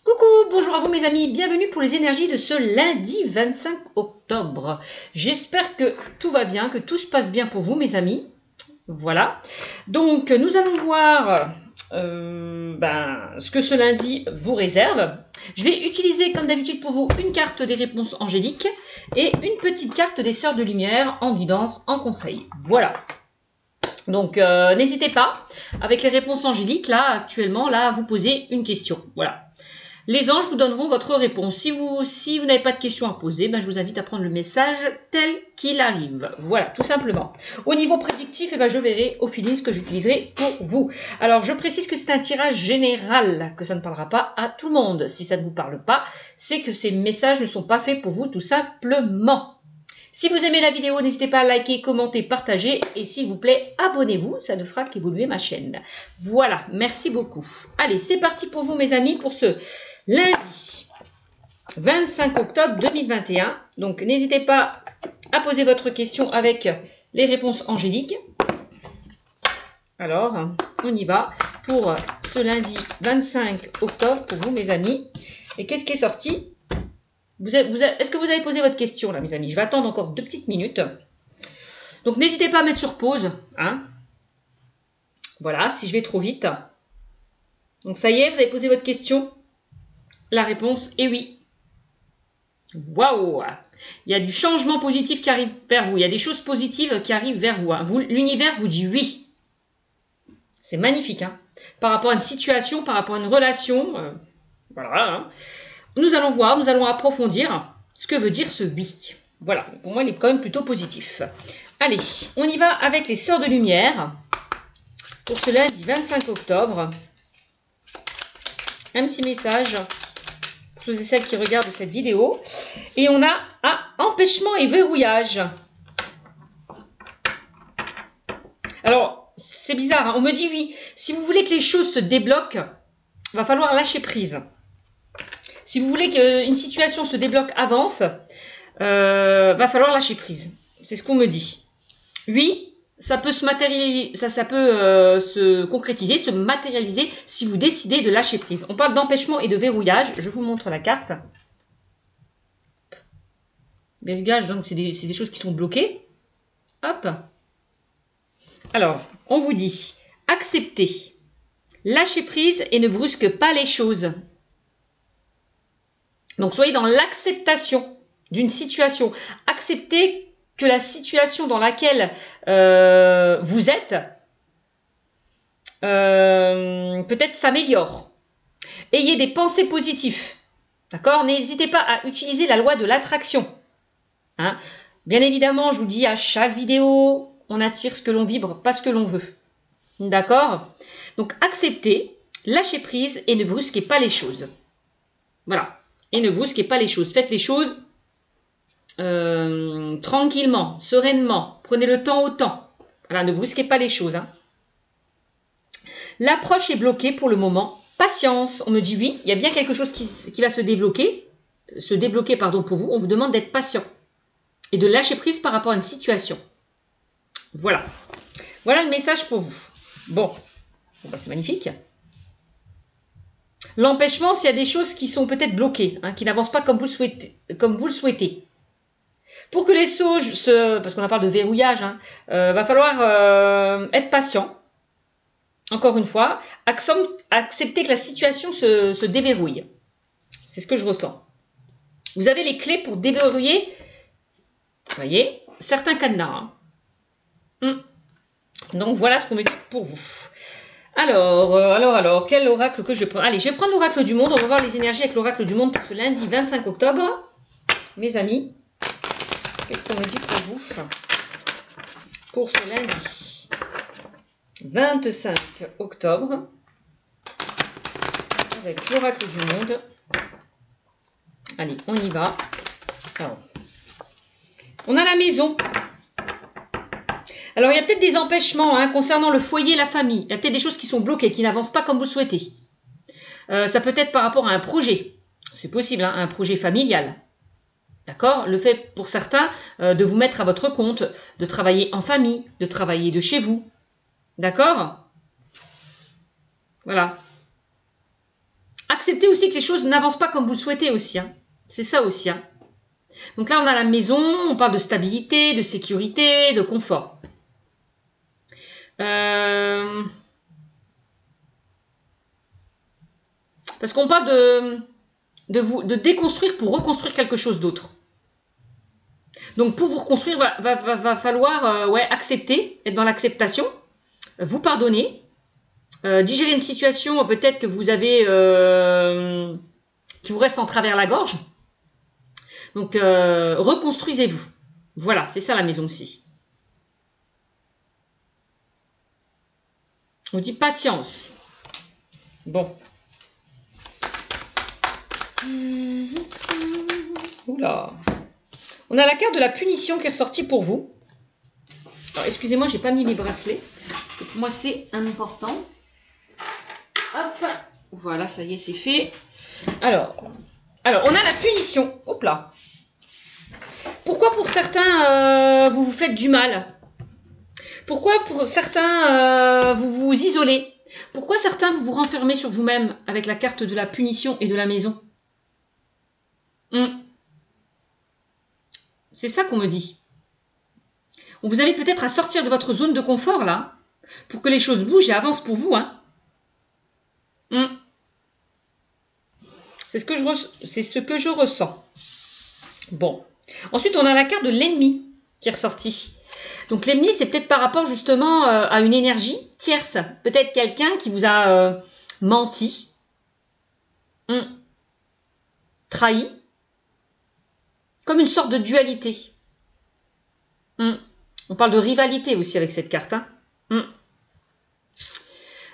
Coucou, bonjour à vous mes amis, bienvenue pour les énergies de ce lundi 25 octobre. J'espère que tout va bien, que tout se passe bien pour vous mes amis. Voilà, donc nous allons voir ce que ce lundi vous réserve. Je vais utiliser comme d'habitude pour vous une carte des réponses angéliques et une petite carte des sœurs de lumière en guidance, en conseil. Voilà. Donc n'hésitez pas, avec les réponses angéliques, là actuellement, là à vous poser une question. Voilà. Les anges vous donneront votre réponse. Si vous n'avez pas de questions à poser, je vous invite à prendre le message tel qu'il arrive. Voilà, tout simplement. Au niveau prédictif, je verrai au feeling ce que j'utiliserai pour vous. Alors, je précise que c'est un tirage général, que ça ne parlera pas à tout le monde. Si ça ne vous parle pas, c'est que ces messages ne sont pas faits pour vous, tout simplement. Si vous aimez la vidéo, n'hésitez pas à liker, commenter, partager et s'il vous plaît, abonnez-vous, ça ne fera qu'évoluer ma chaîne. Voilà, merci beaucoup. Allez, c'est parti pour vous mes amis pour ce lundi 25 octobre 2021. Donc n'hésitez pas à poser votre question avec les réponses angéliques. Alors, on y va pour ce lundi 25 octobre pour vous mes amis. Et qu'est-ce qui est sorti ? Est-ce que vous avez posé votre question là mes amis? Je vais attendre encore 2 petites minutes. Donc n'hésitez pas à mettre sur pause. Voilà, si je vais trop vite. Donc ça y est, vous avez posé votre question? La réponse est oui. Waouh! Il y a du changement positif qui arrive vers vous. Il y a des choses positives qui arrivent vers vous. L'univers vous dit oui. C'est magnifique. Par rapport à une situation, par rapport à une relation. Voilà. Nous allons voir, nous allons approfondir ce que veut dire ce oui. Voilà, pour moi, il est quand même plutôt positif. Allez, on y va avec les sœurs de lumière pour ce lundi 25 octobre. Un petit message pour ceux et celles qui regardent cette vidéo. Et on a empêchement et verrouillage. Alors, c'est bizarre, on me dit oui. Si vous voulez que les choses se débloquent, il va falloir lâcher prise. Si vous voulez qu'une situation se débloque, avance, va falloir lâcher prise. C'est ce qu'on me dit. Oui, ça peut se matérialiser, ça peut se concrétiser, se matérialiser si vous décidez de lâcher prise. On parle d'empêchement et de verrouillage. Je vous montre la carte. Verrouillage, donc c'est des choses qui sont bloquées. Hop. Alors, on vous dit accepter, lâcher prise et ne brusque pas les choses. Donc, soyez dans l'acceptation d'une situation. Acceptez que la situation dans laquelle vous êtes peut-être s'améliore. Ayez des pensées positives. D'accord? N'hésitez pas à utiliser la loi de l'attraction. Bien évidemment, je vous dis à chaque vidéo, on attire ce que l'on vibre, pas ce que l'on veut. D'accord? Donc, acceptez, lâchez prise et ne brusquez pas les choses. Voilà. Et ne brusquez pas les choses. Faites les choses tranquillement, sereinement. Prenez le temps au temps. Voilà, ne brusquez pas les choses. L'approche est bloquée pour le moment. Patience. On me dit oui, il y a bien quelque chose qui va se débloquer. Pour vous. On vous demande d'être patient. Et de lâcher prise par rapport à une situation. Voilà. Voilà le message pour vous. Bon c'est magnifique. L'empêchement, s'il y a des choses qui sont peut-être bloquées, qui n'avancent pas comme vous le souhaitez. Pour que les choses parce qu'on parle de verrouillage, va falloir être patient. Encore une fois, accepter que la situation se déverrouille. C'est ce que je ressens. Vous avez les clés pour déverrouiller, vous voyez, certains cadenas. Donc voilà ce qu'on me dit pour vous. Alors, quel oracle que je vais prendre? Allez, je vais prendre l'oracle du monde. On va voir les énergies avec l'oracle du monde pour ce lundi 25 octobre. Mes amis, qu'est-ce qu'on me dit pour vous? Pour ce lundi 25 octobre, avec l'oracle du monde. Allez, on y va. Alors, on a la maison. Alors, il y a peut-être des empêchements concernant le foyer et la famille. Il y a peut-être des choses qui sont bloquées, qui n'avancent pas comme vous le souhaitez. Ça peut être par rapport à un projet. C'est possible, un projet familial. D'accord? Le fait pour certains de vous mettre à votre compte, de travailler en famille, de travailler de chez vous. D'accord? Voilà. acceptez aussi que les choses n'avancent pas comme vous le souhaitez aussi. Hein. C'est ça aussi. Hein. Donc là, on a la maison, on parle de stabilité, de sécurité, de confort. Parce qu'on parle de déconstruire pour reconstruire quelque chose d'autre. Donc pour vous reconstruire, va falloir accepter, être dans l'acceptation, vous pardonner, digérer une situation peut-être que vous avez qui vous reste en travers la gorge. Donc reconstruisez-vous. Voilà, c'est ça la maison aussi. On dit patience. Bon. Oula. On a la carte de la punition qui est ressortie pour vous. Alors, excusez-moi, j'ai pas mis mes bracelets. Pour moi, c'est important. Hop. Voilà, ça y est, c'est fait. Alors, on a la punition. Hop là. Pourquoi pour certains, vous vous faites du mal? Pourquoi pour certains, vous vous isolez? Pourquoi certains, vous vous renfermez sur vous-même avec la carte de la punition et de la maison? C'est ça qu'on me dit. On vous invite peut-être à sortir de votre zone de confort, là, pour que les choses bougent et avancent pour vous. Hein. C'est ce que je ressens. Bon. Ensuite, on a la carte de l'ennemi qui est ressortie. Donc l'ennemi, c'est peut-être par rapport justement à une énergie tierce. Peut-être quelqu'un qui vous a menti, trahi, comme une sorte de dualité. On parle de rivalité aussi avec cette carte. Hein.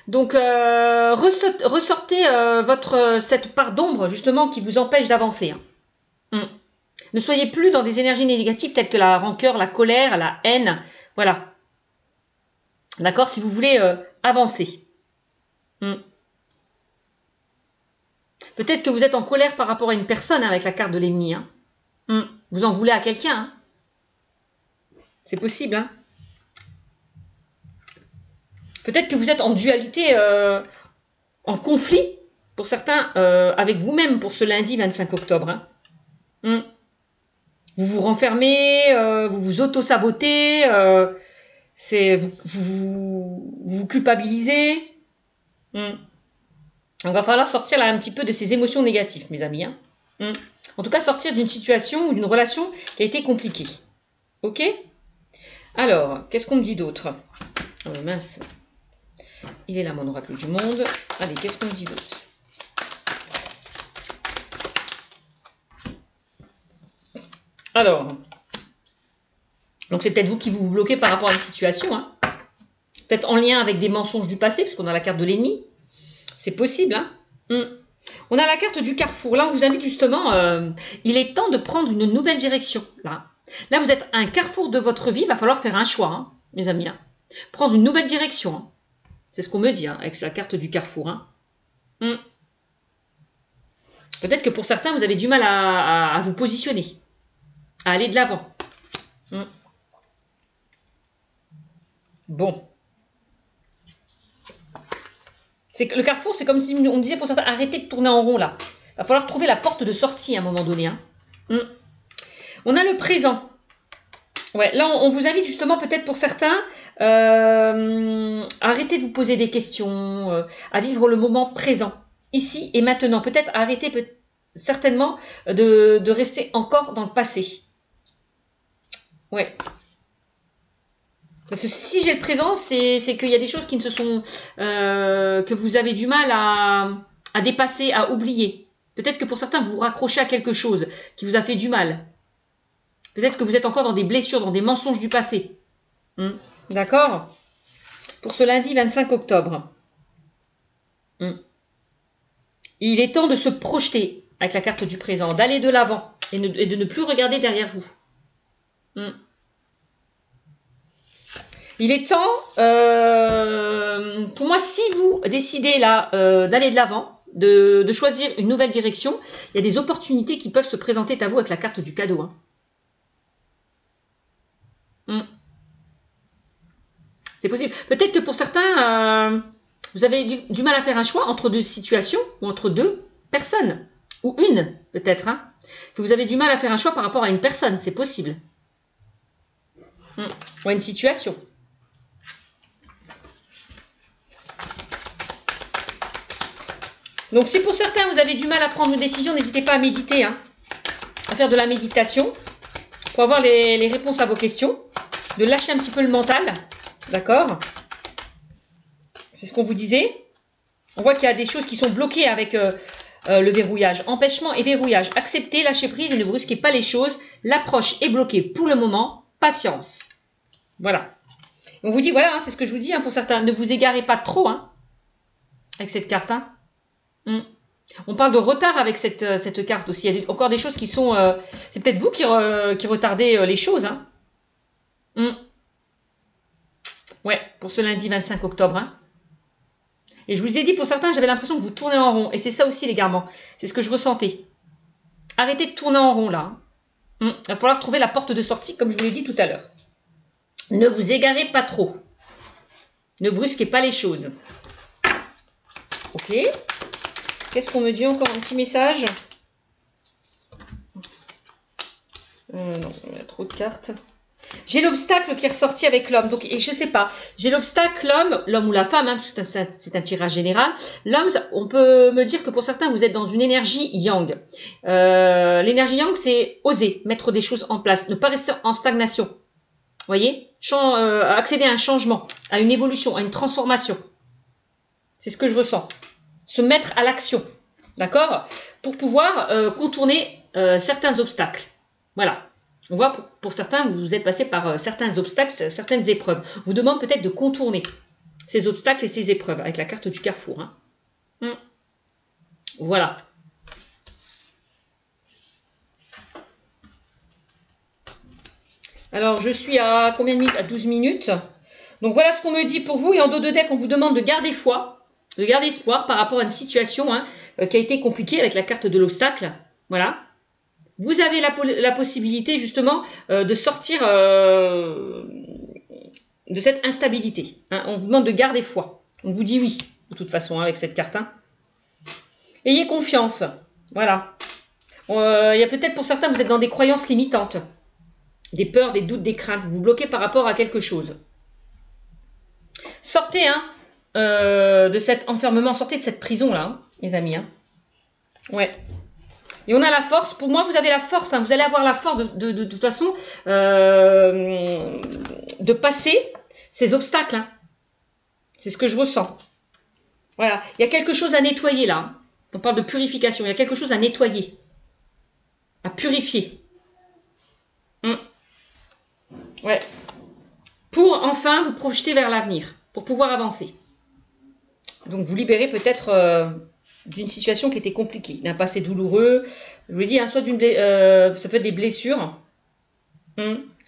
Donc ressortez cette part d'ombre justement qui vous empêche d'avancer. Hein. Ne soyez plus dans des énergies négatives telles que la rancœur, la colère, la haine. Voilà. D'accord? Si vous voulez avancer. Peut-être que vous êtes en colère par rapport à une personne avec la carte de l'ennemi. Hein. Vous en voulez à quelqu'un. Hein. C'est possible. Hein. Peut-être que vous êtes en dualité, en conflit, pour certains, avec vous-même pour ce lundi 25 octobre. Hein. Vous vous renfermez, vous vous auto-sabotez, vous culpabilisez. Il va falloir sortir là un petit peu de ces émotions négatives, mes amis. Hein. En tout cas, sortir d'une situation ou d'une relation qui a été compliquée. Ok? Alors, qu'est-ce qu'on me dit d'autre? Oh mince. Il est là, mon oracle du monde. Allez, qu'est-ce qu'on me dit d'autre? Alors, donc c'est peut-être vous qui vous bloquez par rapport à une situation. Hein. Peut-être en lien avec des mensonges du passé, puisqu'on a la carte de l'ennemi. C'est possible. Hein. On a la carte du carrefour. Là, on vous invite justement, il est temps de prendre une nouvelle direction. Là, vous êtes à un carrefour de votre vie. Il va falloir faire un choix, hein, mes amis. Hein. Prendre une nouvelle direction. Hein. C'est ce qu'on me dit hein, avec la carte du carrefour. Hein. Peut-être que pour certains, vous avez du mal à vous positionner. À aller de l'avant. Bon. Le carrefour, c'est comme si on me disait pour certains, arrêtez de tourner en rond là. Il va falloir trouver la porte de sortie à un moment donné. Hein. On a le présent. Ouais, là, on vous invite justement peut-être pour certains, arrêtez de vous poser des questions, à vivre le moment présent, ici et maintenant. Peut-être arrêtez certainement de rester encore dans le passé. Ouais. Parce que si j'ai le présent, c'est qu'il y a des choses qui ne se sont... que vous avez du mal à dépasser, à oublier. Peut-être que pour certains, vous vous raccrochez à quelque chose qui vous a fait du mal. Peut-être que vous êtes encore dans des blessures, dans des mensonges du passé. D'accord? Pour ce lundi 25 octobre. Il est temps de se projeter avec la carte du présent, d'aller de l'avant et de ne plus regarder derrière vous. Il est temps, pour moi, si vous décidez là d'aller de l'avant, de choisir une nouvelle direction, il y a des opportunités qui peuvent se présenter à vous avec la carte du cadeau. Hein. C'est possible. Peut-être que pour certains, vous avez du mal à faire un choix entre deux situations ou entre deux. personne. Ou une, peut-être. Hein, que vous avez du mal à faire un choix par rapport à une personne. C'est possible. Ou à une situation. Donc, si pour certains, vous avez du mal à prendre une décision, n'hésitez pas à méditer. Hein, à faire de la méditation. Pour avoir les réponses à vos questions. De lâcher un petit peu le mental. D'accord? C'est ce qu'on vous disait. On voit qu'il y a des choses qui sont bloquées avec le verrouillage. Empêchement et verrouillage. Acceptez, lâchez prise et ne brusquez pas les choses. L'approche est bloquée pour le moment. Patience. Voilà. On vous dit, voilà, hein, c'est ce que je vous dis hein, pour certains. Ne vous égarez pas trop hein, avec cette carte. Hein. On parle de retard avec cette carte aussi. Il y a encore des choses qui sont... c'est peut-être vous qui retardez les choses. Hein. Ouais, pour ce lundi 25 octobre. Hein. Et je vous ai dit, pour certains, j'avais l'impression que vous tournez en rond. Et c'est ça aussi, l'égarement. C'est ce que je ressentais. Arrêtez de tourner en rond, là. Il va falloir trouver la porte de sortie, comme je vous l'ai dit tout à l'heure. Ne vous égarez pas trop. Ne brusquez pas les choses. Ok. Qu'est-ce qu'on me dit encore? Un petit message. Non, il y a trop de cartes. J'ai l'obstacle qui est ressorti avec l'homme. Donc, et je sais pas. J'ai l'obstacle, l'homme ou la femme, hein, parce que c'est un tirage général. L'homme, on peut me dire que pour certains, vous êtes dans une énergie yang. L'énergie yang, c'est oser mettre des choses en place, ne pas rester en stagnation. Vous voyez, accéder à un changement, à une évolution, à une transformation. C'est ce que je ressens. Se mettre à l'action, d'accord? Pour pouvoir contourner certains obstacles. Voilà. On voit pour certains, vous êtes passé par certains obstacles, certaines épreuves. On vous demande peut-être de contourner ces obstacles et ces épreuves avec la carte du carrefour. Hein. Voilà. Alors, je suis à combien de minutes? À 12 minutes. Donc, voilà ce qu'on me dit pour vous. Et en dos de deck, on vous demande de garder foi, de garder espoir par rapport à une situation hein, qui a été compliquée avec la carte de l'obstacle. Voilà. Vous avez la possibilité justement de sortir de cette instabilité. Hein. On vous demande de garder foi. On vous dit oui, de toute façon, hein, avec cette carte. Hein. Ayez confiance. Voilà. Il y a peut-être pour certains, vous êtes dans des croyances limitantes. Des peurs, des doutes, des craintes. Vous vous bloquez par rapport à quelque chose. Sortez hein, de cet enfermement, sortez de cette prison-là, hein, mes amis. Hein. Ouais. Et on a la force. Pour moi, vous avez la force. Hein. Vous allez avoir la force de toute façon de passer ces obstacles. Hein. C'est ce que je ressens. Voilà. Il y a quelque chose à nettoyer là. Hein. On parle de purification. Il y a quelque chose à nettoyer. À purifier. Ouais. Pour enfin vous projeter vers l'avenir. Pour pouvoir avancer. Donc vous libérez peut-être... d'une situation qui était compliquée, d'un passé douloureux, je vous l'ai dit, hein, soit ça peut être des blessures,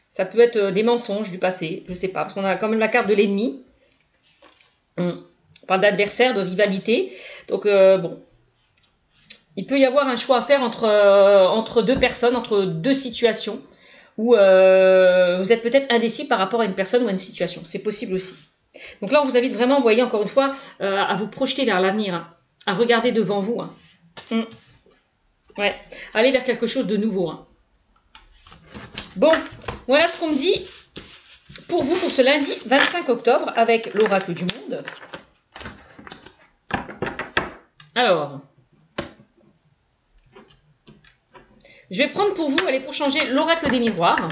ça peut être des mensonges du passé, je sais pas, parce qu'on a quand même la carte de l'ennemi, on parle d'adversaire, de rivalité, donc bon, il peut y avoir un choix à faire entre deux personnes, entre deux situations, où vous êtes peut-être indécis par rapport à une personne ou à une situation, c'est possible aussi. Donc là, on vous invite vraiment, vous voyez, encore une fois, à vous projeter vers l'avenir, hein. À regarder devant vous. Hein. Ouais. Aller vers quelque chose de nouveau. Hein. Bon, voilà ce qu'on me dit pour vous pour ce lundi 25 octobre avec l'oracle du monde. Alors, je vais prendre pour vous, allez, pour changer l'oracle des miroirs.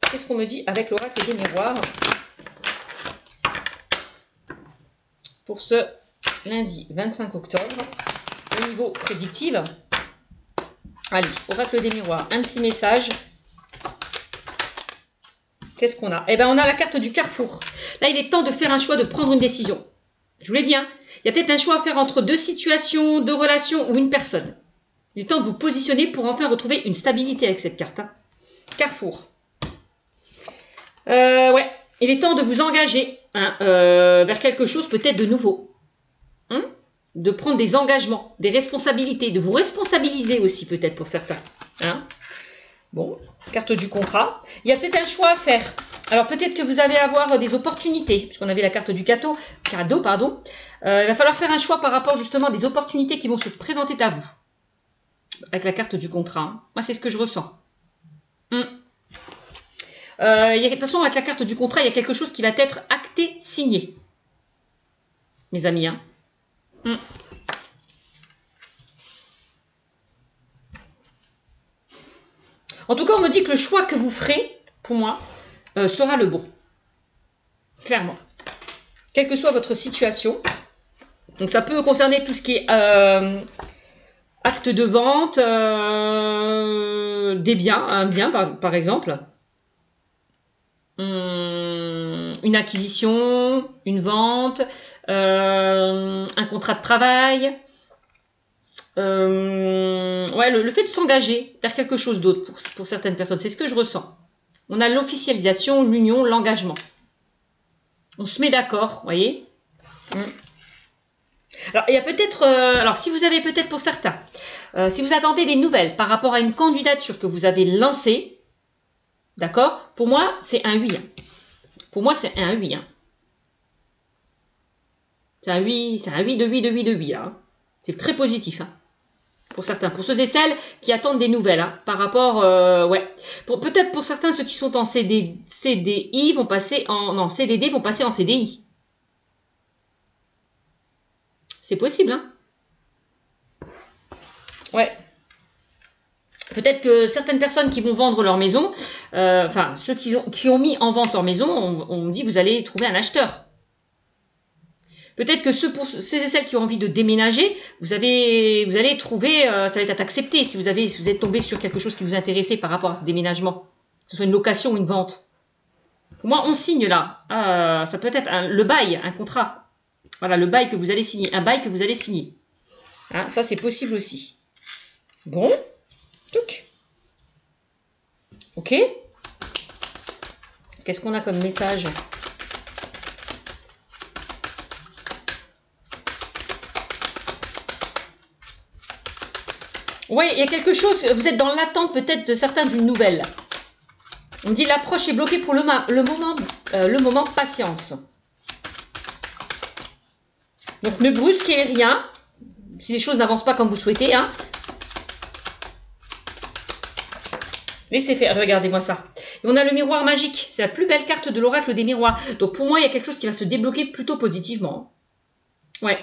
Qu'est-ce qu'on me dit avec l'oracle des miroirs pour ce lundi 25 octobre, au niveau prédictif. Allez, oracle des miroirs, un petit message. Qu'est-ce qu'on a? Eh bien, on a la carte du carrefour. Là, il est temps de faire un choix, de prendre une décision. Je vous l'ai dit, hein, il y a peut-être un choix à faire entre deux situations, deux relations ou une personne. Il est temps de vous positionner pour enfin retrouver une stabilité avec cette carte. Hein. Carrefour. Ouais, il est temps de vous engager hein, vers quelque chose peut-être de nouveau. De prendre des engagements, des responsabilités, de vous responsabiliser aussi peut-être pour certains. Hein. Bon, carte du contrat. Il y a peut-être un choix à faire. Alors peut-être que vous allez avoir des opportunités, puisqu'on avait la carte du cadeau, pardon. Il va falloir faire un choix par rapport justement à des opportunités qui vont se présenter à vous. Avec la carte du contrat. Hein. Moi, c'est ce que je ressens. De toute façon, avec la carte du contrat, il y a quelque chose qui va être acté, signé. Mes amis. Hein. En tout cas, on me dit que le choix que vous ferez, pour moi, sera le bon. Clairement. Quelle que soit votre situation. Donc, ça peut concerner tout ce qui est acte de vente, des biens, un bien par exemple. Une acquisition, une vente, un contrat de travail. Ouais, le fait de s'engager vers quelque chose d'autre pour certaines personnes, c'est ce que je ressens. On a l'officialisation, l'union, l'engagement. On se met d'accord, vous voyez. Alors, il y a peut-être... alors, si vous avez peut-être pour certains, si vous attendez des nouvelles par rapport à une candidature que vous avez lancée, d'accord? Pour moi, c'est un oui. Hein. Pour moi, c'est un oui. Hein. C'est un oui, de oui. Hein. C'est très positif. Hein. Pour certains, pour ceux et celles qui attendent des nouvelles, hein, par rapport, ouais. Peut-être pour certains, ceux qui sont en CDI vont passer en, non, CDD vont passer en CDI. C'est possible, hein. Ouais. Peut-être que certaines personnes qui vont vendre leur maison, enfin, ceux qui ont mis en vente leur maison, on me dit vous allez trouver un acheteur. Peut-être que ceux et celles qui ont envie de déménager, vous allez trouver, ça va être accepté si vous êtes tombé sur quelque chose qui vous intéressait par rapport à ce déménagement, que ce soit une location ou une vente. Pour moi, on signe là. Ça peut être le bail, un contrat. Voilà, le bail que vous allez signer, un bail que vous allez signer. Hein, ça, c'est possible aussi. Bon. Touc. Ok. Qu'est-ce qu'on a comme message ? Oui, il y a quelque chose, vous êtes dans l'attente peut-être de certains d'une nouvelle. On me dit l'approche est bloquée pour le moment, patience. Donc ne brusquez rien, si les choses n'avancent pas comme vous souhaitez. Hein. Laissez faire, regardez-moi ça. Et on a le miroir magique, c'est la plus belle carte de l'oracle des miroirs. Donc pour moi, il y a quelque chose qui va se débloquer plutôt positivement. Ouais.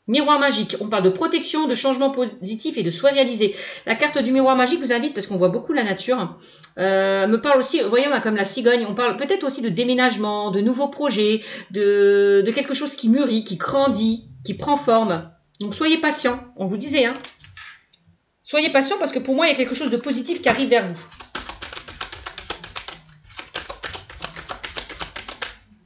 Miroir magique, on parle de protection, de changement positif et de soi réalisé. La carte du miroir magique vous invite, parce qu'on voit beaucoup la nature, me parle aussi, vous voyez, on a comme la cigogne, on parle peut-être aussi de déménagement, de nouveaux projets, de quelque chose qui mûrit, qui grandit, qui prend forme. Donc soyez patient, on vous disait, hein. Soyez patient parce que pour moi, il y a quelque chose de positif qui arrive vers vous.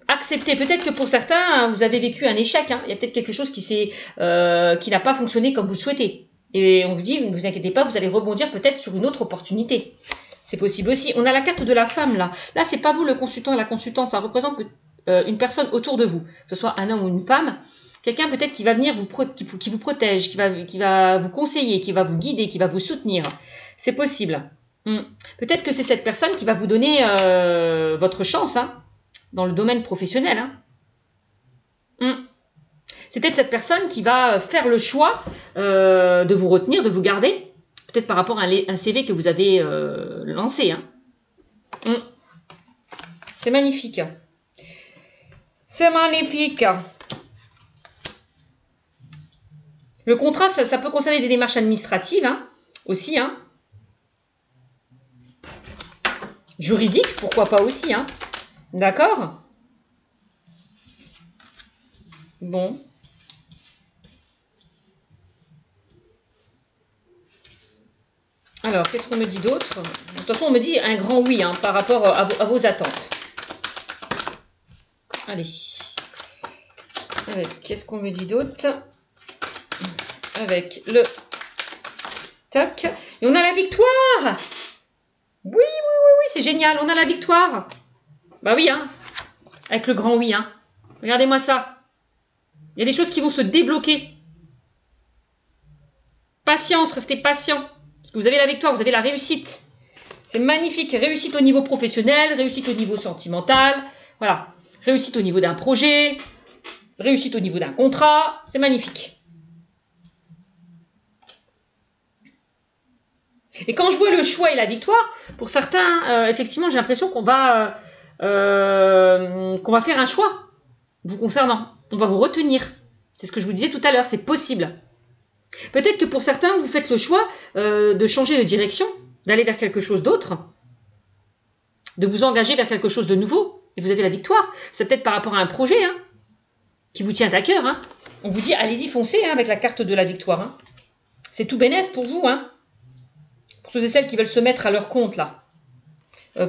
Acceptez. Peut-être que pour certains, vous avez vécu un échec. Hein. Il y a peut-être quelque chose qui n'a pas fonctionné comme vous le souhaitez. Et on vous dit, ne vous inquiétez pas, vous allez rebondir peut-être sur une autre opportunité. C'est possible aussi. On a la carte de la femme là. Là, c'est pas vous le consultant et la consultante. Ça représente une personne autour de vous, que ce soit un homme ou une femme. Quelqu'un peut-être qui va venir qui vous protège, qui va vous conseiller, qui va vous guider, qui va vous soutenir. C'est possible. Peut-être que c'est cette personne qui va vous donner votre chance, hein. Dans le domaine professionnel. Hein. C'est peut-être cette personne qui va faire le choix de vous retenir, de vous garder, peut-être par rapport à un CV que vous avez lancé. Hein. C'est magnifique. C'est magnifique. Le contrat, ça peut concerner des démarches administratives hein, aussi. Hein. Juridique, pourquoi pas aussi. Hein. D'accord? Bon. Alors, qu'est-ce qu'on me dit d'autre? De toute façon, on me dit un grand oui hein, par rapport à vos attentes. Allez. Qu'est-ce qu'on me dit d'autre? Avec le tac. Et on a la victoire! Oui, c'est génial. On a la victoire. Bah oui, hein. Avec le grand oui, hein. Regardez-moi ça. Il y a des choses qui vont se débloquer. Patience, restez patient. Parce que vous avez la victoire, vous avez la réussite. C'est magnifique. Réussite au niveau professionnel, réussite au niveau sentimental. Voilà. Réussite au niveau d'un projet. Réussite au niveau d'un contrat. C'est magnifique. Et quand je vois le choix et la victoire, pour certains, effectivement, j'ai l'impression qu'on va faire un choix vous concernant. On va vous retenir. C'est ce que je vous disais tout à l'heure. C'est possible. Peut-être que pour certains, vous faites le choix de changer de direction, d'aller vers quelque chose d'autre, de vous engager vers quelque chose de nouveau, et vous avez la victoire. C'est peut-être par rapport à un projet qui vous tient à cœur. On vous dit, allez-y, foncez avec la carte de la victoire. C'est tout bénef pour vous. Pour ceux et celles qui veulent se mettre à leur compte, là.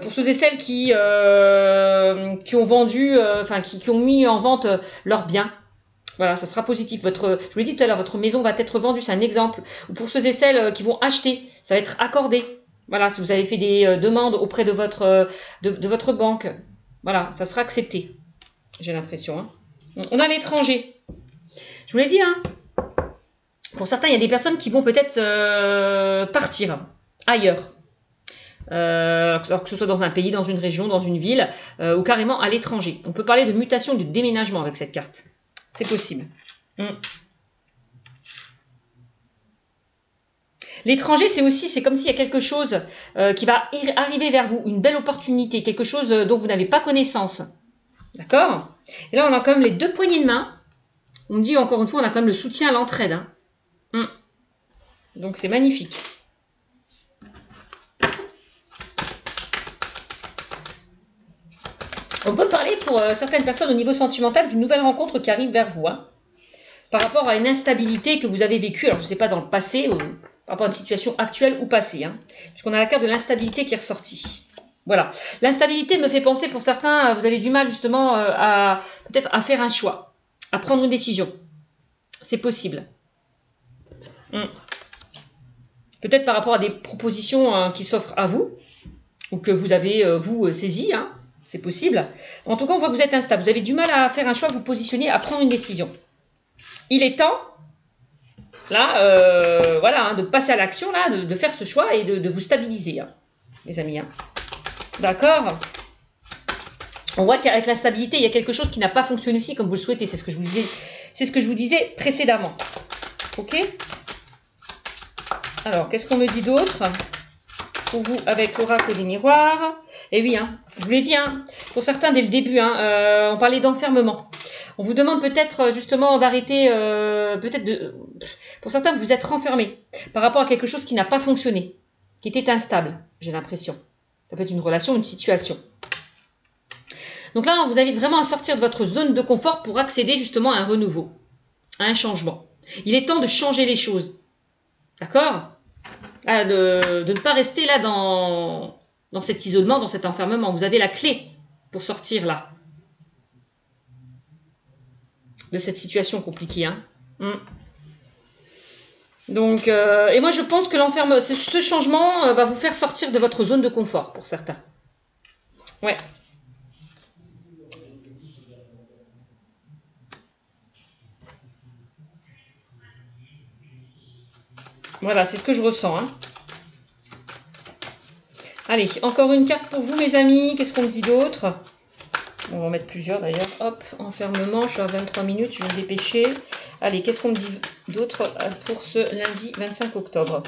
Pour ceux et celles qui ont vendu, qui ont mis en vente leurs biens. Voilà, ça sera positif. Je vous l'ai dit tout à l'heure, votre maison va être vendue, c'est un exemple. Ou pour ceux et celles qui vont acheter, ça va être accordé. Voilà, si vous avez fait des demandes auprès de votre banque, voilà, ça sera accepté. J'ai l'impression. On a l'étranger. Je vous l'ai dit, pour certains, il y a des personnes qui vont peut-être partir ailleurs. Alors que ce soit dans un pays, dans une région, dans une ville, ou carrément à l'étranger. On peut parler de mutation, de déménagement avec cette carte. C'est possible. L'étranger, c'est comme s'il y a quelque chose qui va arriver vers vous, une belle opportunité, quelque chose dont vous n'avez pas connaissance. D'accord? Et là, on a quand même les deux poignées de main. On me dit encore une fois, on a quand même le soutien à l'entraide. Donc, c'est magnifique. On peut parler pour certaines personnes au niveau sentimental d'une nouvelle rencontre qui arrive vers vous. Par rapport à une instabilité que vous avez vécue, alors je ne sais pas dans le passé, par rapport à une situation actuelle ou passée. Puisqu'on a la carte de l'instabilité qui est ressortie. Voilà. L'instabilité me fait penser pour certains, vous avez du mal justement peut-être à faire un choix, à prendre une décision. C'est possible. Peut-être par rapport à des propositions qui s'offrent à vous, ou que vous avez, vous, saisies. C'est possible. En tout cas, on voit que vous êtes instable. Vous avez du mal à faire un choix, vous positionner, à prendre une décision. Il est temps, là, voilà, de passer à l'action, là, de faire ce choix et de vous stabiliser, les amis. D'accord? On voit qu'avec la stabilité, il y a quelque chose qui n'a pas fonctionné aussi comme vous le souhaitez. C'est ce que je vous disais. C'est ce que je vous disais précédemment. Ok? Alors, qu'est-ce qu'on me dit d'autre pour vous avec l'oracle des miroirs? Et oui, je vous l'ai dit, pour certains dès le début, on parlait d'enfermement. On vous demande peut-être justement d'arrêter, pour certains vous êtes renfermés par rapport à quelque chose qui n'a pas fonctionné, qui était instable, j'ai l'impression. Ça peut être une relation, une situation. Donc là, vous invite vraiment à sortir de votre zone de confort pour accéder justement à un renouveau, à un changement. Il est temps de changer les choses. D'accord? De ne pas rester là dans cet isolement, dans cet enfermement. Vous avez la clé pour sortir là de cette situation compliquée. Donc, et moi je pense que ce changement va vous faire sortir de votre zone de confort pour certains. Ouais. Voilà, c'est ce que je ressens. Allez, encore une carte pour vous, mes amis. Qu'est-ce qu'on me dit d'autre? On va en mettre plusieurs d'ailleurs. Hop, enfermement, je suis à 23 minutes, je vais me dépêcher. Allez, qu'est-ce qu'on me dit d'autre pour ce lundi 25 octobre?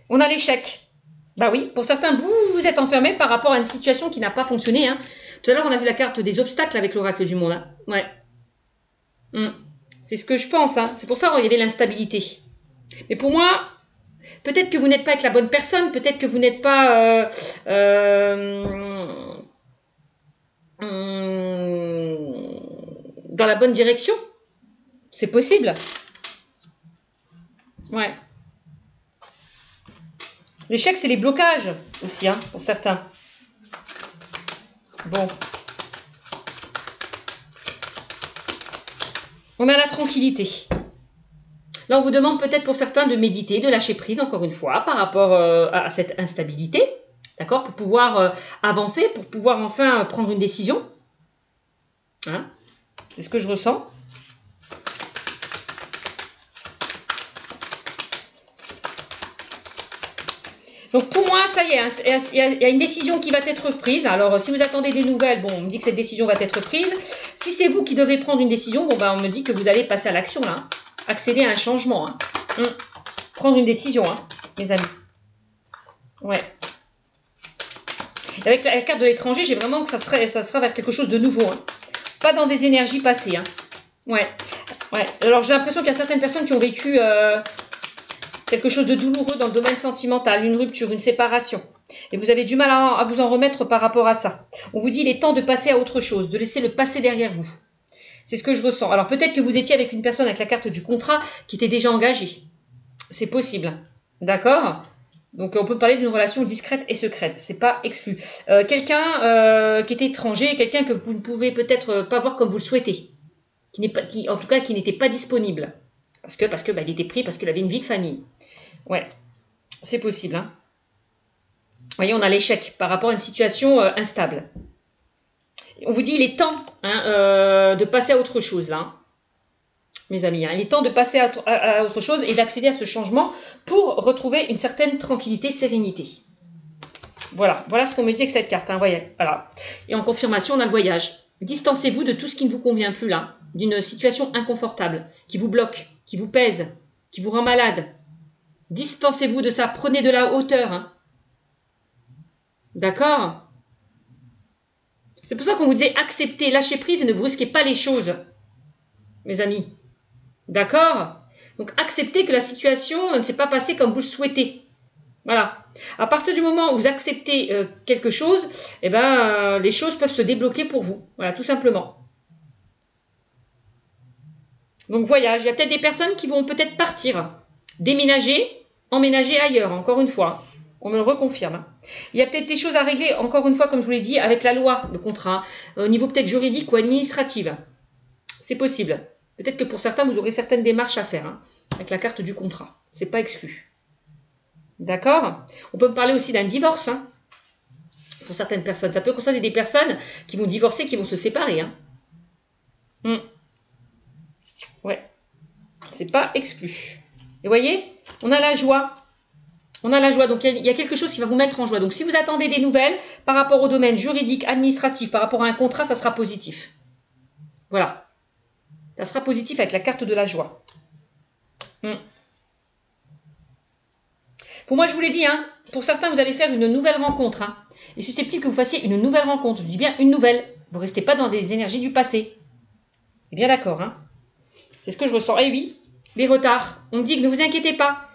On a l'échec. Bah oui, pour certains, vous êtes enfermés par rapport à une situation qui n'a pas fonctionné. Tout à l'heure, on a vu la carte des obstacles avec l'oracle du monde. Ouais. C'est ce que je pense. C'est pour ça qu'il y avait l'instabilité. Mais pour moi, peut-être que vous n'êtes pas avec la bonne personne. Peut-être que vous n'êtes pas dans la bonne direction. C'est possible. Ouais. L'échec, c'est les blocages aussi, pour certains. Bon. On a la tranquillité. Là, on vous demande peut-être pour certains de méditer, de lâcher prise, encore une fois, par rapport à cette instabilité. D'accord? Pour pouvoir avancer, pour pouvoir enfin prendre une décision. C'est ce que je ressens. Donc pour moi, ça y est, hein, il y a une décision qui va être prise. Alors si vous attendez des nouvelles, bon, on me dit que cette décision va être prise. Si c'est vous qui devez prendre une décision, bon, ben, on me dit que vous allez passer à l'action là. Hein. Accéder à un changement. Hein. Prendre une décision, hein, mes amis. Ouais. Et avec la carte de l'étranger, j'ai vraiment que ça sera vers quelque chose de nouveau. Hein. Pas dans des énergies passées. Hein. Ouais. Ouais. Alors j'ai l'impression qu'il y a certaines personnes qui ont vécu quelque chose de douloureux dans le domaine sentimental, une rupture, une séparation. Et vous avez du mal à vous en remettre par rapport à ça. On vous dit il est temps de passer à autre chose, de laisser le passé derrière vous. C'est ce que je ressens. Alors peut-être que vous étiez avec une personne avec la carte du contrat qui était déjà engagée. C'est possible. D'accord ? Donc on peut parler d'une relation discrète et secrète. C'est pas exclu. Quelqu'un qui était étranger, quelqu'un que vous ne pouvez peut-être pas voir comme vous le souhaitez. En tout cas qui n'était pas disponible. Parce que bah, il était pris, parce qu'il avait une vie de famille. Ouais, c'est possible. Hein. Vous voyez, on a l'échec par rapport à une situation instable. On vous dit, il est temps hein, de passer à autre chose, là. Hein, mes amis, hein. Il est temps de passer à autre chose et d'accéder à ce changement pour retrouver une certaine tranquillité, sérénité. Voilà, voilà ce qu'on me dit avec cette carte. Hein, voyez, voilà. Et en confirmation, on a le voyage. Distancez-vous de tout ce qui ne vous convient plus, là. D'une situation inconfortable, qui vous bloque, qui vous pèse, qui vous rend malade. Distancez-vous de ça, prenez de la hauteur. Hein. D'accord ? C'est pour ça qu'on vous disait acceptez, lâchez prise et ne brusquez pas les choses, mes amis. D'accord ? Donc acceptez que la situation ne s'est pas passée comme vous le souhaitez. Voilà. À partir du moment où vous acceptez quelque chose, eh ben, les choses peuvent se débloquer pour vous. Voilà, tout simplement. Donc voyage, il y a peut-être des personnes qui vont peut-être partir, déménager, emménager ailleurs, encore une fois. On me le reconfirme. Il y a peut-être des choses à régler, encore une fois, comme je vous l'ai dit, avec la loi, le contrat, au niveau peut-être juridique ou administratif. C'est possible. Peut-être que pour certains, vous aurez certaines démarches à faire, hein, avec la carte du contrat. C'est pas exclu. D'accord ? On peut me parler aussi d'un divorce, hein, pour certaines personnes. Ça peut concerner des personnes qui vont divorcer, qui vont se séparer. Hein. Ouais. C'est pas exclu. Et voyez, on a la joie. On a la joie. Donc, il y a quelque chose qui va vous mettre en joie. Donc, si vous attendez des nouvelles par rapport au domaine juridique, administratif, par rapport à un contrat, ça sera positif. Voilà. Ça sera positif avec la carte de la joie. Pour moi, je vous l'ai dit, hein, pour certains, vous allez faire une nouvelle rencontre. Hein. Il est susceptible que vous fassiez une nouvelle rencontre. Je dis bien une nouvelle. Vous ne restez pas dans des énergies du passé. Et bien d'accord, hein. C'est ce que je ressens. Et oui, les retards. On me dit que ne vous inquiétez pas.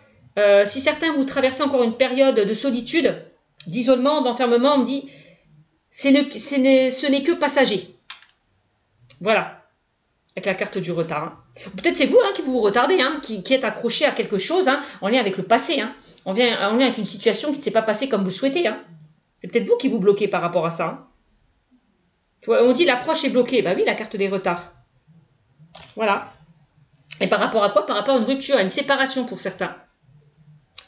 Si certains vous traversez encore une période de solitude, d'isolement, d'enfermement, on me dit ce n'est que passager. Voilà. Avec la carte du retard. Hein. Peut-être c'est vous hein, qui vous retardez, hein, qui êtes accroché à quelque chose hein, en lien avec le passé. Hein. En lien avec une situation qui ne s'est pas passée comme vous le souhaitez. Hein. C'est peut-être vous qui vous bloquez par rapport à ça. Hein. On dit l'approche est bloquée. Bah oui, la carte des retards. Voilà. Et par rapport à quoi? Par rapport à une rupture, à une séparation pour certains.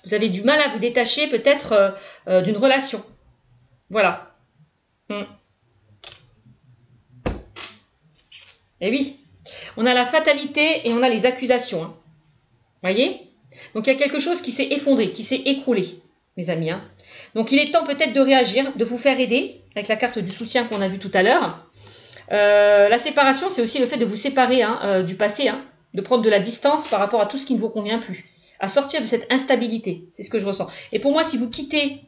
Vous avez du mal à vous détacher peut-être d'une relation. Voilà. Et oui. On a la fatalité et on a les accusations. Hein. Voyez? Donc il y a quelque chose qui s'est effondré, qui s'est écroulé, mes amis. Hein. Donc il est temps peut-être de réagir, de vous faire aider, avec la carte du soutien qu'on a vu tout à l'heure. La séparation, c'est aussi le fait de vous séparer hein, du passé, hein, de prendre de la distance par rapport à tout ce qui ne vous convient plus, à sortir de cette instabilité. C'est ce que je ressens. Et pour moi, si vous quittez,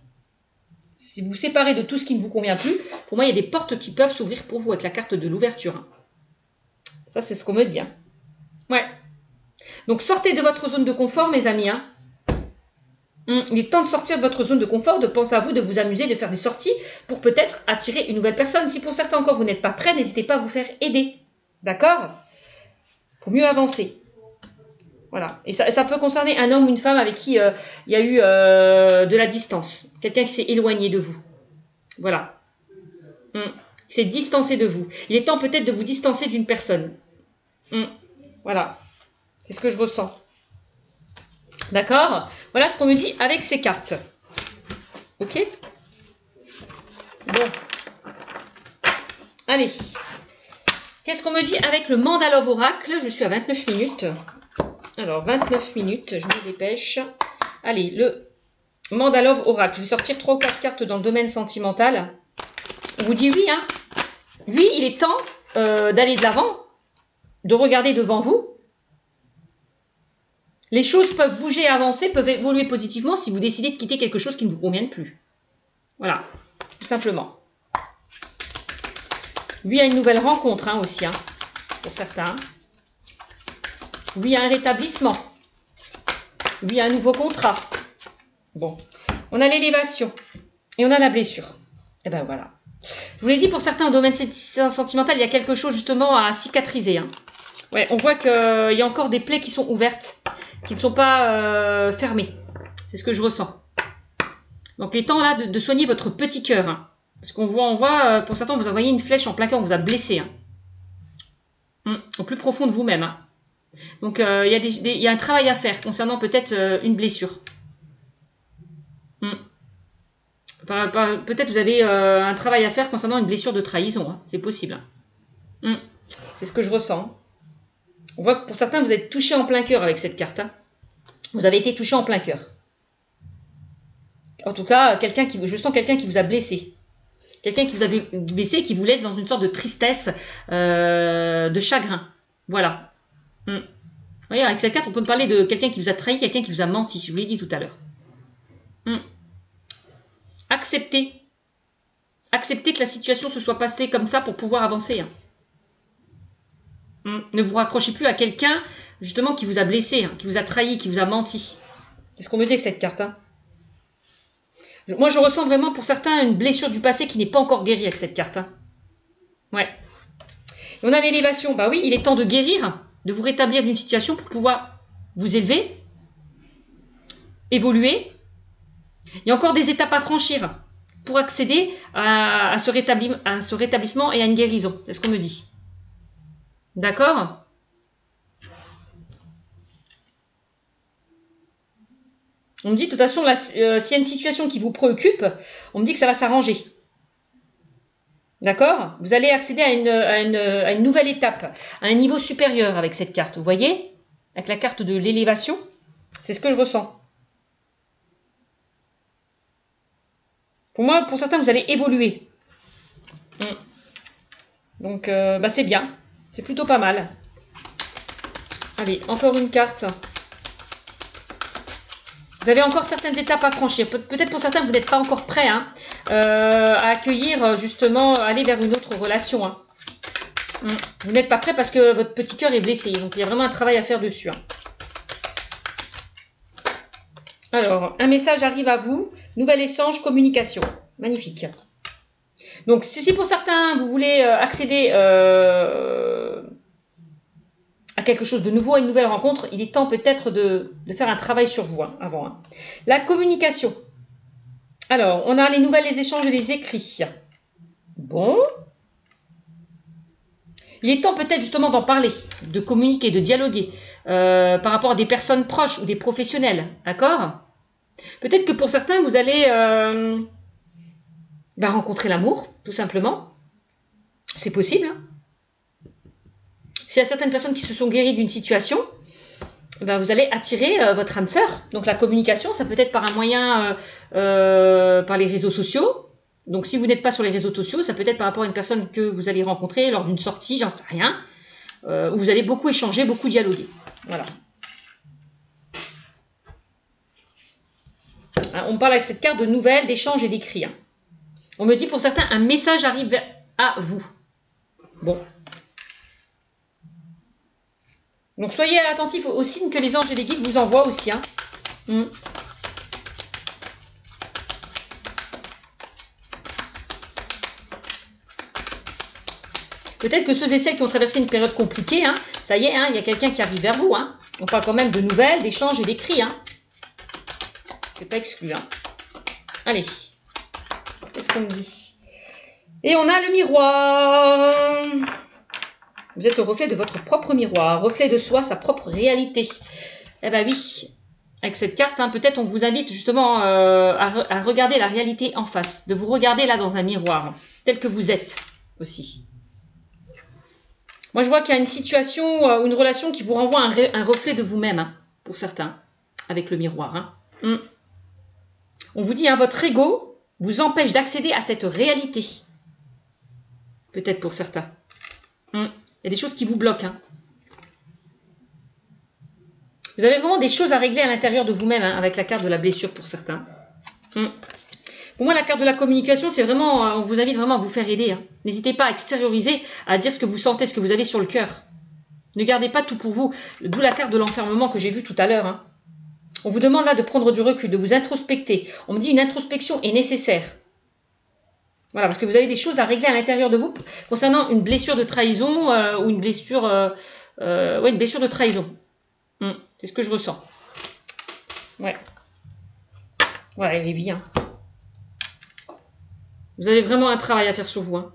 si vous séparez de tout ce qui ne vous convient plus, pour moi, il y a des portes qui peuvent s'ouvrir pour vous avec la carte de l'ouverture. Hein. Ça, c'est ce qu'on me dit. Hein. Ouais. Donc, sortez de votre zone de confort, mes amis. Hein. Il est temps de sortir de votre zone de confort, de penser à vous, de vous amuser, de faire des sorties pour peut-être attirer une nouvelle personne. Si pour certains encore vous n'êtes pas prêts, n'hésitez pas à vous faire aider. D'accord? Pour mieux avancer. Voilà. Et ça peut concerner un homme ou une femme avec qui il y a eu de la distance. Quelqu'un qui s'est éloigné de vous. Voilà. Qui s'est distancé de vous. Il est temps peut-être de vous distancer d'une personne. Voilà. C'est ce que je ressens. D'accord? Voilà ce qu'on me dit avec ces cartes. Ok? Bon. Allez. Qu'est-ce qu'on me dit avec le Mandalove Oracle? Je suis à 29 minutes. Alors, 29 minutes, je me dépêche. Allez, Mandalove Oracle. Je vais sortir 3 ou 4 cartes dans le domaine sentimental. On vous dit oui, hein. Lui, il est temps d'aller de l'avant, de regarder devant vous. Les choses peuvent bouger, avancer, peuvent évoluer positivement si vous décidez de quitter quelque chose qui ne vous convienne plus. Voilà, tout simplement. Lui a une nouvelle rencontre hein, aussi, hein, pour certains. Lui a un rétablissement. Lui a un nouveau contrat. Bon, on a l'élévation et on a la blessure. Et ben voilà. Je vous l'ai dit, pour certains, au domaine sentimental, il y a quelque chose justement à cicatriser. Hein. Ouais, on voit qu'il y a encore des plaies qui sont ouvertes, qui ne sont pas fermées. C'est ce que je ressens. Donc, il est temps là de soigner votre petit cœur. Hein. Parce qu'on voit, pour certains, vous envoyez une flèche en plein cœur, on vous a blessé. Hein. Au plus profond de vous-même. Hein. Donc, il y a un travail à faire concernant peut-être une blessure. Peut-être vous avez un travail à faire concernant une blessure de trahison. Hein. C'est possible. Hein. C'est ce que je ressens. On voit que pour certains, vous êtes touché en plein cœur avec cette carte. Hein. Vous avez été touché en plein cœur. En tout cas, je sens quelqu'un qui vous a blessé. Quelqu'un qui vous a blessé, qui vous laisse dans une sorte de tristesse, de chagrin. Voilà. Vous voyez, avec cette carte, on peut me parler de quelqu'un qui vous a trahi, quelqu'un qui vous a menti. Je vous l'ai dit tout à l'heure. Acceptez. Acceptez que la situation se soit passée comme ça pour pouvoir avancer. Hein. Ne vous raccrochez plus à quelqu'un, justement, qui vous a blessé, hein, qui vous a trahi, qui vous a menti. C'est ce qu'on me dit avec cette carte. Hein. Moi, je ressens vraiment, pour certains, une blessure du passé qui n'est pas encore guérie avec cette carte. Hein. Ouais. Et on a l'élévation. Bah oui, il est temps de guérir, de vous rétablir d'une situation pour pouvoir vous élever, évoluer. Il y a encore des étapes à franchir pour accéder à ce rétablissement et à une guérison. C'est ce qu'on me dit. D'accord ? On me dit, de toute façon, s'il y a une situation qui vous préoccupe, on me dit que ça va s'arranger. D'accord ? Vous allez accéder à une nouvelle étape, à un niveau supérieur avec cette carte. Vous voyez ? Avec la carte de l'élévation, c'est ce que je ressens. Pour moi, pour certains, vous allez évoluer. Donc, c'est bien. C'est plutôt pas mal. Allez, encore une carte. Vous avez encore certaines étapes à franchir. Peut-être pour certains, vous n'êtes pas encore prêts hein, à accueillir, justement, aller vers une autre relation. Hein. Vous n'êtes pas prêts parce que votre petit cœur est blessé. Donc, il y a vraiment un travail à faire dessus. Hein. Alors, un message arrive à vous. Nouvel échange, communication. Magnifique. Donc, si pour certains, vous voulez accéder à quelque chose de nouveau, à une nouvelle rencontre, il est temps peut-être de faire un travail sur vous hein, avant. Hein. La communication. Alors, on a les échanges et les écrits. Bon. Il est temps peut-être justement d'en parler, de communiquer, de dialoguer par rapport à des personnes proches ou des professionnels. D'accord ? Peut-être que pour certains, vous allez rencontrer l'amour, tout simplement. C'est possible. Hein. S'il y a certaines personnes qui se sont guéries d'une situation, vous allez attirer votre âme sœur. Donc la communication, ça peut être par un moyen, par les réseaux sociaux. Donc si vous n'êtes pas sur les réseaux sociaux, ça peut être par rapport à une personne que vous allez rencontrer lors d'une sortie, j'en sais rien, où vous allez beaucoup échanger, beaucoup dialoguer. Voilà. On me parle avec cette carte de nouvelles, d'échanges et d'écrits. Hein. On me dit pour certains, un message arrive à vous. Bon. Donc soyez attentifs aux signes que les anges et les guides vous envoient aussi. Hein. Peut-être que ceux et celles qui ont traversé une période compliquée, hein, ça y est, hein, il y a quelqu'un qui arrive vers vous. Hein. On parle quand même de nouvelles, d'échanges et d'écrits. Hein. C'est pas exclu. Hein. Allez. Qu'est-ce qu'on me dit? Et on a le miroir. Vous êtes le reflet de votre propre miroir, reflet de soi, sa propre réalité. Eh ben oui, avec cette carte, hein, peut-être on vous invite justement à regarder la réalité en face, de vous regarder là dans un miroir, tel que vous êtes aussi. Moi, je vois qu'il y a une situation ou une relation qui vous renvoie un reflet de vous-même, hein, pour certains, avec le miroir. Hein. On vous dit, hein, votre ego vous empêche d'accéder à cette réalité. Peut-être pour certains. Il y a des choses qui vous bloquent. Hein. Vous avez vraiment des choses à régler à l'intérieur de vous-même, hein, avec la carte de la blessure pour certains. Pour moi, la carte de la communication, c'est vraiment, on vous invite vraiment à vous faire aider. Hein. N'hésitez pas à extérioriser, à dire ce que vous sentez, ce que vous avez sur le cœur. Ne gardez pas tout pour vous. D'où la carte de l'enfermement que j'ai vue tout à l'heure. Hein. On vous demande là de prendre du recul, de vous introspecter. On me dit une introspection est nécessaire. Voilà, parce que vous avez des choses à régler à l'intérieur de vous concernant une blessure de trahison ou une blessure, une blessure de trahison. C'est ce que je ressens. Ouais. Voilà, il est bien. Vous avez vraiment un travail à faire sur vous. Hein.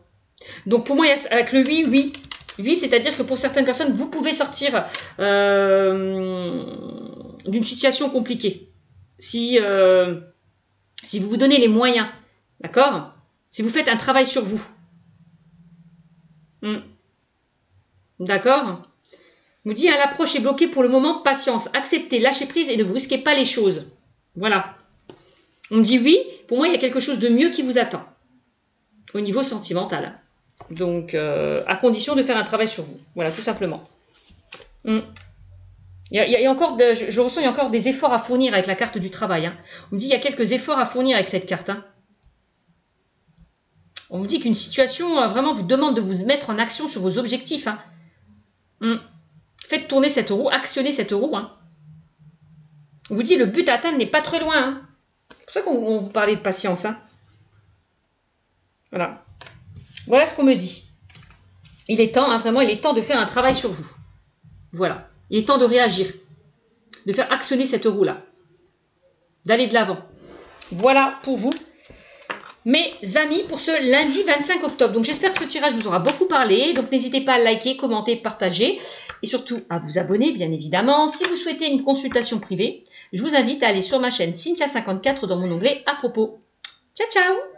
Donc pour moi, avec le oui. Oui, c'est-à-dire que pour certaines personnes, vous pouvez sortir d'une situation compliquée. Si vous vous donnez les moyens, d'accord? Si vous faites un travail sur vous. D'accord? Nous dit, l'approche est bloquée pour le moment, patience, acceptez, lâchez prise et ne brusquez pas les choses. Voilà. On me dit oui, pour moi, il y a quelque chose de mieux qui vous attend. Au niveau sentimental. Donc, à condition de faire un travail sur vous. Voilà, tout simplement. Il y a encore, je ressens, il y a encore des efforts à fournir avec la carte du travail. Hein. On me dit, il y a quelques efforts à fournir avec cette carte. Hein. On vous dit qu'une situation, vraiment, vous demande de vous mettre en action sur vos objectifs. Hein. Faites tourner cette roue, actionnez cette roue. Hein. On vous dit, le but à atteindre n'est pas très loin. Hein. C'est pour ça qu'on vous parlait de patience. Hein. Voilà. Voilà ce qu'on me dit. Il est temps, hein, vraiment, il est temps de faire un travail sur vous. Voilà. Il est temps de réagir. De faire actionner cette roue-là. D'aller de l'avant. Voilà pour vous, mes amis, pour ce lundi 25 octobre. Donc, j'espère que ce tirage vous aura beaucoup parlé. Donc, n'hésitez pas à liker, commenter, partager. Et surtout, à vous abonner, bien évidemment. Si vous souhaitez une consultation privée, je vous invite à aller sur ma chaîne Cynthia54 dans mon onglet à propos. Ciao, ciao!